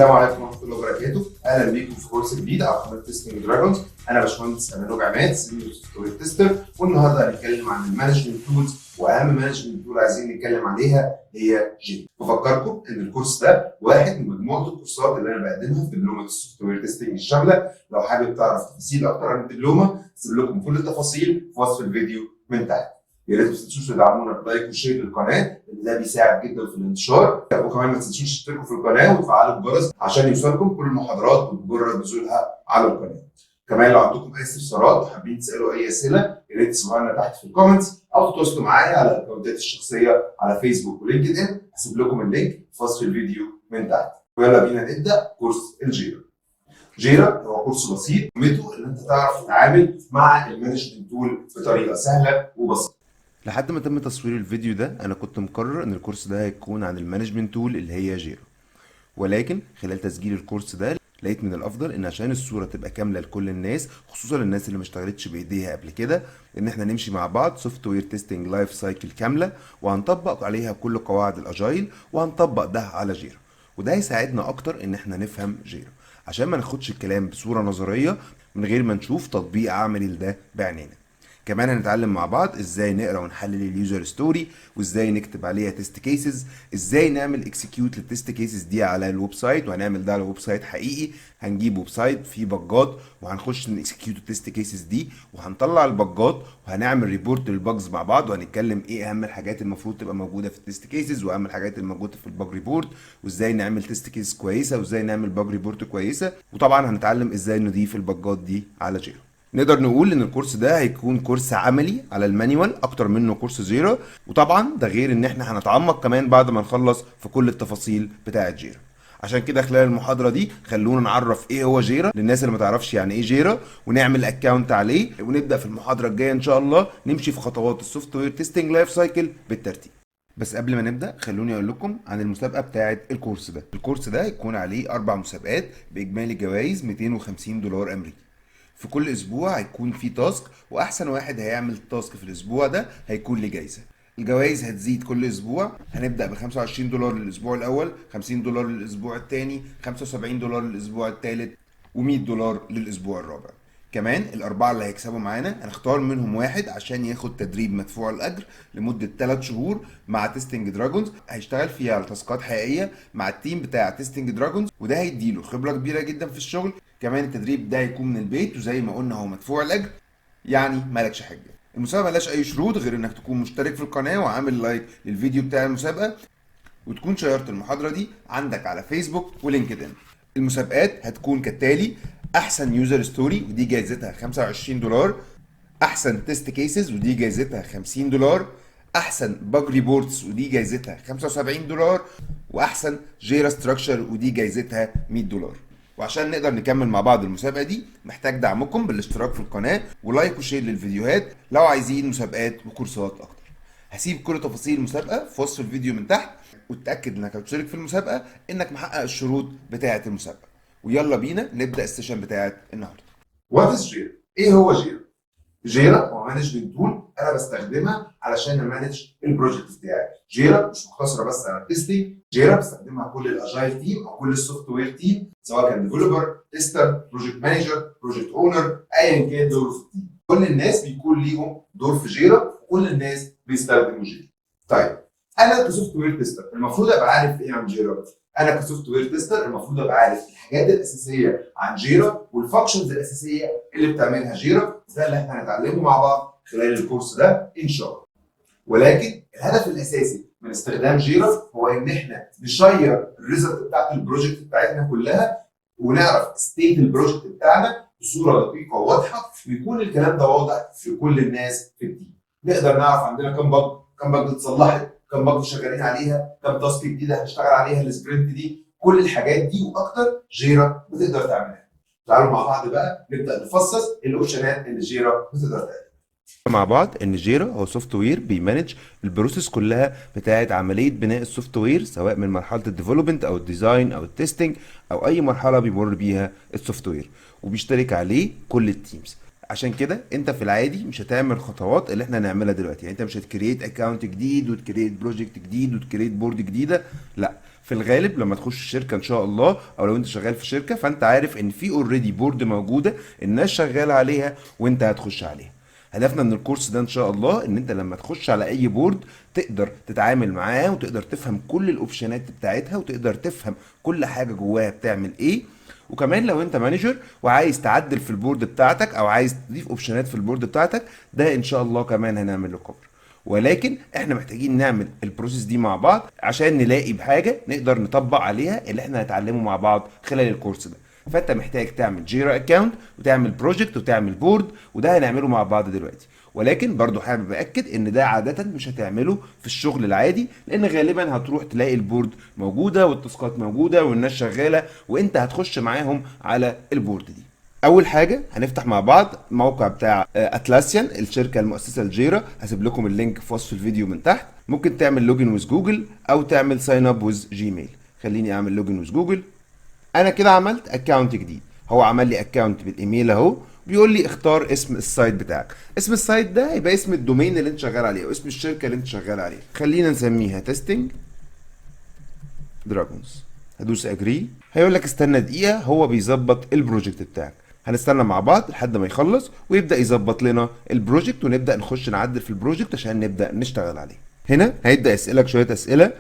السلام عليكم ورحمه الله وبركاته. اهلا بيكم في كورس جديد على قناه تيستنج دراجونز. انا باشمهندس امانوج عماد، سينيور سوفت وير تيستر، والنهارده هنتكلم عن المانجمنت تولز، واهم مانجمنت تول عايزين نتكلم عليها هي جيرا. بفكركم ان الكورس ده واحد من مجموعه الكورسات اللي انا بقدمها في دبلومه السوفت وير تيستنج الشامله. لو حابب تعرف تفاصيل اكتر عن الدبلومه هسيب لكم كل التفاصيل في وصف الفيديو من تحت. يا ريت ما تنسوش تدعمونا بلايك وشير للقناه، لان ده بيساعد جدا في الانتشار. وكمان ما تنسوش تشتركوا في القناه وتفعلوا الجرس عشان يوصلكم كل المحاضرات بمجرد نزولها على القناه. كمان لو عندكم اي استفسارات وحابين تسالوا اي اسئله يا ريت تسيبوها لنا تحت في الكومنتس، او تتواصلوا معايا على الاكونتات الشخصيه على فيسبوك ولينكد ان. هسيب لكم اللينك في وصف الفيديو من تحت. ويلا بينا نبدا كورس الجيرا. جيرا هو كورس بسيط، مهمته ان انت تعرف تتعامل مع المانجمنت تول بطريقه سهله وبسيطه. لحد ما تم تصوير الفيديو ده انا كنت مقرر ان الكورس ده هيكون عن المانجمنت تول اللي هي جيرا، ولكن خلال تسجيل الكورس ده لقيت من الافضل ان عشان الصوره تبقى كامله لكل الناس، خصوصا الناس اللي ما اشتغلتش بايديها قبل كده، ان احنا نمشي مع بعض سوفت وير تيستنج لايف سايكل كامله، وهنطبق عليها كل قواعد الاجايل، وهنطبق ده على جيرا. وده هيساعدنا اكتر ان احنا نفهم جيرا، عشان ما ناخدش الكلام بصوره نظريه من غير ما نشوف تطبيق عملي لده بعينينا. كمان هنتعلم مع بعض ازاي نقرا ونحلل اليوزر ستوري، وازاي نكتب عليها تيست كيسز، ازاي نعمل اكسكيوت للتيست كيسز دي على الويب سايت، وهنعمل ده على ويب سايت حقيقي. هنجيب ويب سايت فيه بجات وهنخش نكسكيوت التيست كيسز دي، وهنطلع البجات وهنعمل ريبورت للبجز مع بعض، وهنتكلم ايه اهم الحاجات المفروض تبقى موجوده في التيست كيسز، واهم الحاجات الموجوده في البج ريبورت، وازاي نعمل تيست كيس كويسه، وازاي نعمل بج ريبورت كويسه. وطبعا هنتعلم ازاي نضيف البجات دي على جيرا. نقدر نقول ان الكورس ده هيكون كورس عملي على المانيوال اكتر منه كورس جيرا، وطبعا ده غير ان احنا هنتعمق كمان بعد ما نخلص في كل التفاصيل بتاعه جيرا. عشان كده خلال المحاضرة دي خلونا نعرف ايه هو جيرا للناس اللي ما تعرفش يعني ايه جيرا، ونعمل اكونت عليه، ونبدأ في المحاضرة الجاية ان شاء الله نمشي في خطوات السوفت وير تيستنج لايف سايكل بالترتيب. بس قبل ما نبدأ خلوني اقول لكم عن المسابقة بتاعة الكورس ده. الكورس ده هيكون عليه 4 مسابقات باجمالي جوائز $250 امريكي. في كل اسبوع هيكون في تاسك، واحسن واحد هيعمل تاسك في الاسبوع ده هيكون ليه جايزه. الجوائز هتزيد كل اسبوع، هنبدا ب $25 للاسبوع الاول، $50 للاسبوع الثاني، $75 للاسبوع الثالث، و$100 للاسبوع الرابع. كمان الاربعه اللي هيكسبوا معانا هنختار منهم واحد عشان ياخد تدريب مدفوع الاجر لمده 3 شهور مع تيستنج دراجونز، هيشتغل فيها على تاسكات حقيقيه مع التيم بتاع تيستنج دراجونز، وده هيديله خبره كبيره جدا في الشغل. كمان التدريب ده هيكون من البيت، وزي ما قلنا هو مدفوع الاجر، يعني مالكش حاجه. المسابقه ملهاش اي شروط غير انك تكون مشترك في القناه وعامل لايك للفيديو بتاع المسابقه، وتكون شيرت المحاضره دي عندك على فيسبوك ولينكد ان. المسابقات هتكون كالتالي: احسن يوزر ستوري ودي جايزتها $25، احسن تيست كيسز ودي جايزتها $50، احسن باج ريبورتس ودي جايزتها $75، واحسن جيرا ستراكشر ودي جايزتها $100. وعشان نقدر نكمل مع بعض المسابقه دي محتاج دعمكم بالاشتراك في القناه ولايك وشير للفيديوهات لو عايزين مسابقات وكورسات اكتر. هسيب كل تفاصيل المسابقه في وصف الفيديو من تحت، وتاكد انك هتشترك في المسابقه انك محقق الشروط بتاعه المسابقه. ويلا بينا نبدا السيشن بتاعه النهارده. وات از جيرا؟ ايه هو جيرا؟ جيرا هو مانجمنت تول انا بستخدمها علشان امانج البروجكت بتاعي. جيرا مش مقتصره بس على التستنج، جيرا بستخدمها كل الاجايل تيم او كل السوفت وير تيم، سواء كان ديفلوبر، تيستر، بروجكت مانجر، بروجكت اونر، ايا كان دوره في التيم. كل الناس بيكون ليهم دور في جيرا، وكل الناس بيستخدموا جيرا. طيب انا كسوفت وير تيستر المفروض ابقى عارف ايه عن جيرا؟ انا كسوفت وير تيستر المفروض ابقى عارف الحاجات الاساسيه عن جيرا والفانكشنز الاساسيه اللي بتعملها جيرا. ده اللي احنا هنتعلمه مع بعض خلال الكورس ده ان شاء الله. ولكن الهدف الاساسي من استخدام جيرا هو ان احنا نشير الريزلت بتاعت البروجكت بتاعتنا كلها، ونعرف ستيت البروجكت بتاعنا بصوره دقيقه وواضحه، ويكون الكلام ده واضح لكل الناس في التيم. نقدر نعرف عندنا كم بج اتصلحت، كم بج شغالين عليها، كم تاسك جديده هنشتغل عليها السبرنت دي. كل الحاجات دي واكتر جيرا بتقدر تعملها. تعالوا مع بعض بقى نبدا نفصص الاوبشنات اللي جيرا بتقدر تعملها مع بعض ان جيرا هو سوفت وير بيمانج البروسيس كلها بتاعه عمليه بناء السوفت وير، سواء من مرحله الديفلوبمنت او الديزاين او التستنج او اي مرحله بيمر بيها السوفت وير، وبيشترك عليه كل التيمز. عشان كده انت في العادي مش هتعمل الخطوات اللي احنا هنعملها دلوقتي. يعني انت مش هتكريت اكونت جديد وتكريت بروجكت جديد وتكريت بورد جديده، لا. في الغالب لما تخش الشركه ان شاء الله، او لو انت شغال في شركه، فانت عارف ان في اوريدي بورد موجوده الناس شغاله عليها وانت هتخش عليها. هدفنا من الكورس ده ان شاء الله ان انت لما تخش على اي بورد تقدر تتعامل معاه وتقدر تفهم كل الاوبشنات بتاعتها وتقدر تفهم كل حاجه جواها بتعمل ايه. وكمان لو انت مانجر وعايز تعدل في البورد بتاعتك او عايز تضيف اوبشنات في البورد بتاعتك، ده ان شاء الله كمان هنعمل له كفر. ولكن احنا محتاجين نعمل البروسيس دي مع بعض عشان نلاقي بحاجه نقدر نطبق عليها اللي احنا هنتعلمه مع بعض خلال الكورس ده. فانت محتاج تعمل جيرا اكاونت وتعمل بروجكت وتعمل بورد، وده هنعمله مع بعض دلوقتي. ولكن برضو حابب اكد ان ده عاده مش هتعمله في الشغل العادي، لان غالبا هتروح تلاقي البورد موجوده والتاسكات موجوده والناس شغاله وانت هتخش معاهم على البورد دي. اول حاجه هنفتح مع بعض موقع بتاع اتلاسيان، الشركه المؤسسه لجيرا. هسيب لكم اللينك في وصف الفيديو من تحت. ممكن تعمل لوجن ويز جوجل او تعمل ساين اب ويز جيميل. خليني اعمل لوجن ويز جوجل. انا كده عملت اكونت جديد، هو عمل لي اكونت بالايميل اهو. بيقول لي اختار اسم السايت بتاعك. اسم السايت ده يبقى اسم الدومين اللي انت شغال عليه او اسم الشركه اللي انت شغال عليها. خلينا نسميها تيستنج دراجونز. هدوس اجري. هيقول لك استنى دقيقه، هو بيظبط البروجكت بتاعك. هنستنى مع بعض لحد ما يخلص ويبدا يظبط لنا البروجكت ونبدا نخش نعدل في البروجكت عشان نبدا نشتغل عليه. هنا هيبدا يسالك شويه اسئله.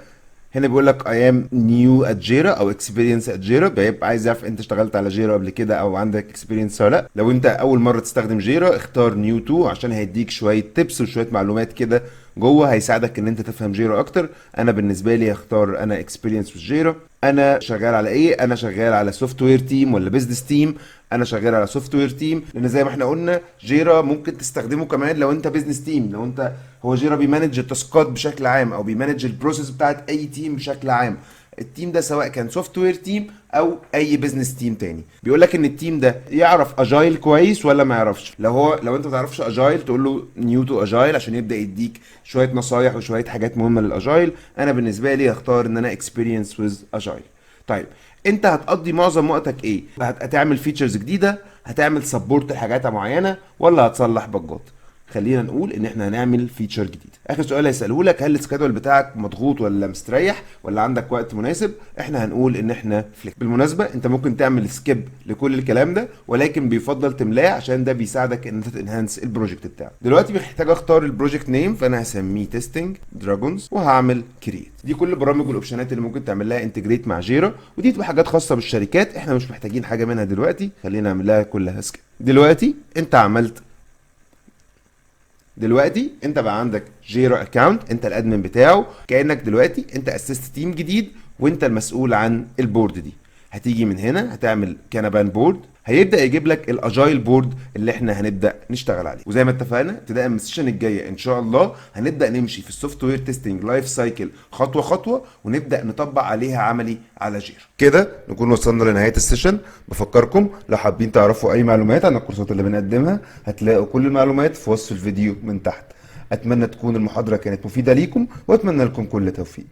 هنا بيقول لك I am new at Jira او experience at Jira، بيبقى عايز يعرف انت اشتغلت على جيرا قبل كده او عندك experience ولا لا. لو انت اول مره تستخدم جيرا اختار new to عشان هيديك شويه تيبس وشويه معلومات كده جوه هيساعدك ان انت تفهم جيرا اكتر. انا بالنسبه لي هختار انا experience في جيرا. انا شغال على ايه؟ انا شغال على سوفت وير تيم ولا بزنس تيم؟ انا شغال على سوفت وير تيم، لان زي ما احنا قلنا جيرا ممكن تستخدمه كمان لو انت بزنس تيم. لو انت هو جيرا بيمانج التاسكات بشكل عام او بيمانج البروسيس بتاعت اي تيم بشكل عام. التيم ده سواء كان سوفت وير تيم او اي بزنس تيم تاني. بيقول لك ان التيم ده يعرف اجايل كويس ولا ما يعرفش. لو انت ما تعرفش اجايل تقول له نيو تو اجايل عشان يبدا يديك شويه نصايح وشويه حاجات مهمه للاجايل. انا بالنسبه لي هختار ان انا اكسبيرينس ويز اجايل. طيب انت هتقضي معظم وقتك ايه؟ هتعمل فيتشرز جديده، هتعمل سبورت لحاجات معينه، ولا هتصلح بجات؟ خلينا نقول ان احنا هنعمل فيتشر جديد. اخر سؤال هيساله لك هل السكادول بتاعك مضغوط ولا مستريح ولا عندك وقت مناسب؟ احنا هنقول ان احنا فليك. بالمناسبه انت ممكن تعمل سكيب لكل الكلام ده، ولكن بيفضل تملاه عشان ده بيساعدك ان انت تنهانس البروجكت بتاعك. دلوقتي محتاج اختار البروجكت نيم، فانا هسميه تيستنج دراجونز وهعمل كرييت. دي كل البرامج والاوبشنات اللي ممكن تعمل لها انتجريت مع جيرا، ودي تبقى حاجات خاصه بالشركات احنا مش محتاجين حاجه منها دلوقتي. خلينا نعمل لها كلها سكيب. دلوقتي انت بقى عندك جيرا اكاونت، انت الادمن بتاعه. كانك دلوقتي انت اسست تيم جديد وانت المسؤول عن البورد دي. هتيجي من هنا هتعمل كانبان بورد، هيبدا يجيب لك الاجايل بورد اللي احنا هنبدا نشتغل عليه. وزي ما اتفقنا ابتداء من السيشن الجايه ان شاء الله هنبدا نمشي في السوفت وير تيستنج لايف سايكل خطوه خطوه ونبدا نطبق عليها عملي على جيرا. كده نكون وصلنا لنهايه السيشن. بفكركم لو حابين تعرفوا اي معلومات عن الكورسات اللي بنقدمها هتلاقوا كل المعلومات في وصف الفيديو من تحت. اتمنى تكون المحاضره كانت مفيده ليكم واتمنى لكم كل توفيق.